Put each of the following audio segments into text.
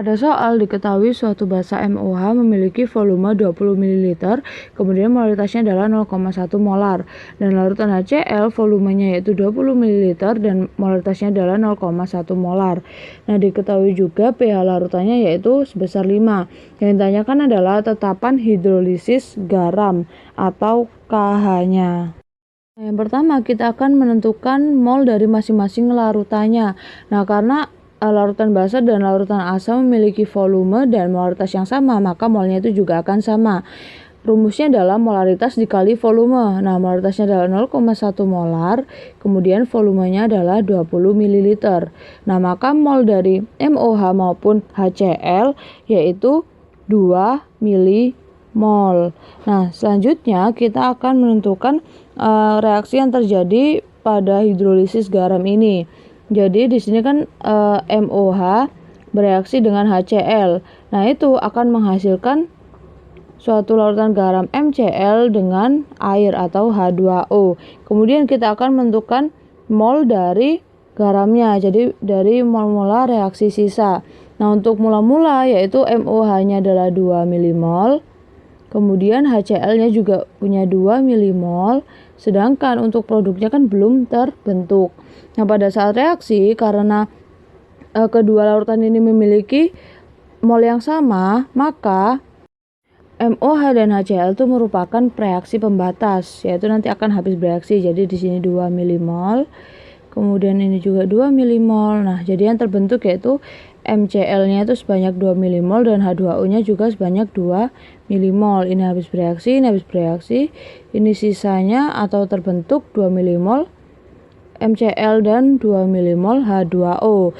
Pada soal diketahui suatu basa MOH memiliki volume 20 ml, kemudian molaritasnya adalah 0,1 molar. Dan larutan HCl volumenya yaitu 20 ml dan molaritasnya adalah 0,1 molar. Nah, diketahui juga pH larutannya yaitu sebesar 5. Yang ditanyakan adalah tetapan hidrolisis garam atau KH-nya. Nah, yang pertama kita akan menentukan mol dari masing-masing larutannya. Nah, karena larutan basa dan larutan asam memiliki volume dan molaritas yang sama, maka molnya itu juga akan sama. Rumusnya adalah molaritas dikali volume. Nah, molaritasnya adalah 0,1 molar, kemudian volumenya adalah 20 ml. Nah, maka mol dari MOH maupun HCl yaitu 2 milimol. Nah, selanjutnya kita akan menentukan reaksi yang terjadi pada hidrolisis garam ini. Jadi di sini kan MOH bereaksi dengan HCl. Nah, itu akan menghasilkan suatu larutan garam MCl dengan air atau H2O. Kemudian kita akan menentukan mol dari garamnya. Jadi dari mol-molar reaksi sisa. Nah, untuk mula-mula yaitu MOH-nya adalah 2 milimol. Kemudian HCl-nya juga punya 2 milimol, sedangkan untuk produknya kan belum terbentuk. Nah, pada saat reaksi karena kedua larutan ini memiliki mol yang sama, maka MOH dan HCl itu merupakan reaksi pembatas, yaitu nanti akan habis bereaksi. Jadi di sini 2 milimol, kemudian ini juga 2 milimol. Nah, jadi yang terbentuk yaitu MCl-nya itu sebanyak 2 milimol dan H2O-nya juga sebanyak 2 milimol. Ini habis bereaksi, ini habis bereaksi. Ini sisanya atau terbentuk 2 milimol MCl dan 2 milimol H2O.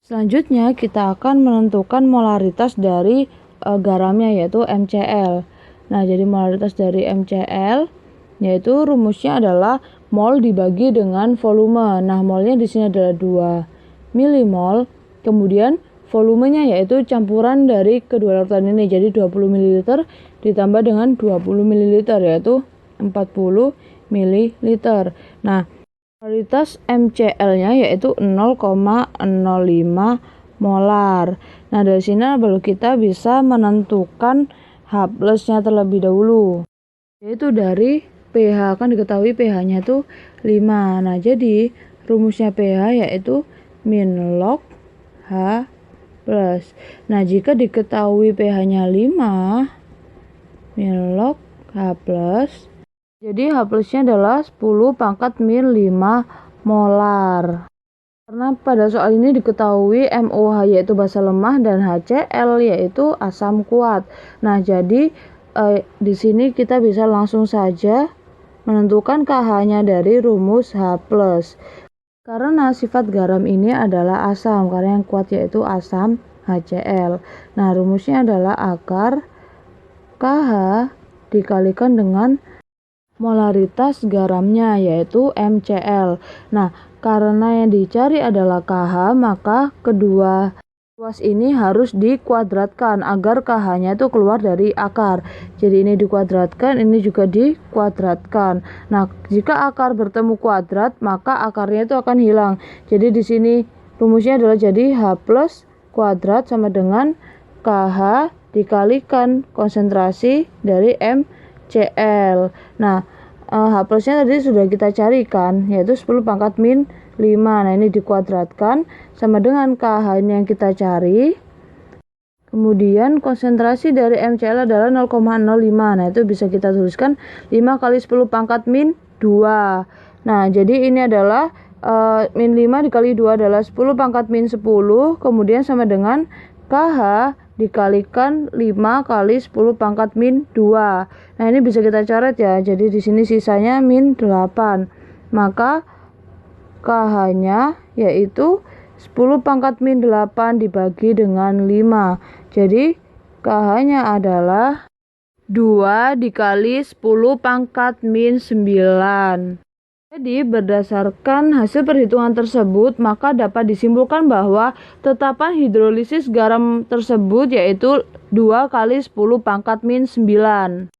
Selanjutnya kita akan menentukan molaritas dari garamnya yaitu MCl. Nah, jadi molaritas dari MCl yaitu rumusnya adalah mol dibagi dengan volume. Nah, molnya di sini adalah 2 milimol. Kemudian volumenya yaitu campuran dari kedua larutan ini. Jadi 20 ml ditambah dengan 20 ml yaitu 40 ml. Nah, molaritas MCl-nya yaitu 0,05 molar. Nah, dari sini baru kita bisa menentukan H+-nya terlebih dahulu. Yaitu dari pH, kan diketahui pH-nya itu 5. Nah, jadi rumusnya pH yaitu min log H+. Nah, jika diketahui pH-nya 5, min log H+, jadi H+-nya adalah 10 pangkat min 5 molar. Karena pada soal ini diketahui MOH yaitu basa lemah dan HCl yaitu asam kuat. Nah, jadi di sini kita bisa langsung saja menentukan KH-nya dari rumus H+. Karena sifat garam ini adalah asam, karena yang kuat yaitu asam HCl. Nah, rumusnya adalah akar KH dikalikan dengan molaritas garamnya yaitu MCl. Nah, karena yang dicari adalah KH, maka kedua ruas ini harus dikuadratkan agar KH-nya itu keluar dari akar. Jadi ini dikuadratkan, ini juga dikuadratkan. Nah, jika akar bertemu kuadrat, maka akarnya itu akan hilang. Jadi di sini rumusnya adalah jadi H+ kuadrat sama dengan KH dikalikan konsentrasi dari MCl. Nah, H+-nya tadi sudah kita carikan yaitu 10 pangkat min 5. Nah, ini dikuadratkan sama dengan KH yang kita cari. Kemudian konsentrasi dari MCl adalah 0,05. Nah, itu bisa kita tuliskan 5 kali 10 pangkat min 2. Nah, jadi ini adalah min 5 dikali 2 adalah 10 pangkat min 10. Kemudian sama dengan KH dikalikan 5 kali 10 pangkat min 2. Nah, ini bisa kita coret ya. Jadi di sini sisanya min 8. Maka KH-nya yaitu 10 pangkat min 8 dibagi dengan 5. Jadi KH-nya adalah 2 dikali 10 pangkat min 9. Jadi berdasarkan hasil perhitungan tersebut, maka dapat disimpulkan bahwa tetapan hidrolisis garam tersebut yaitu 2 kali 10 pangkat min 9.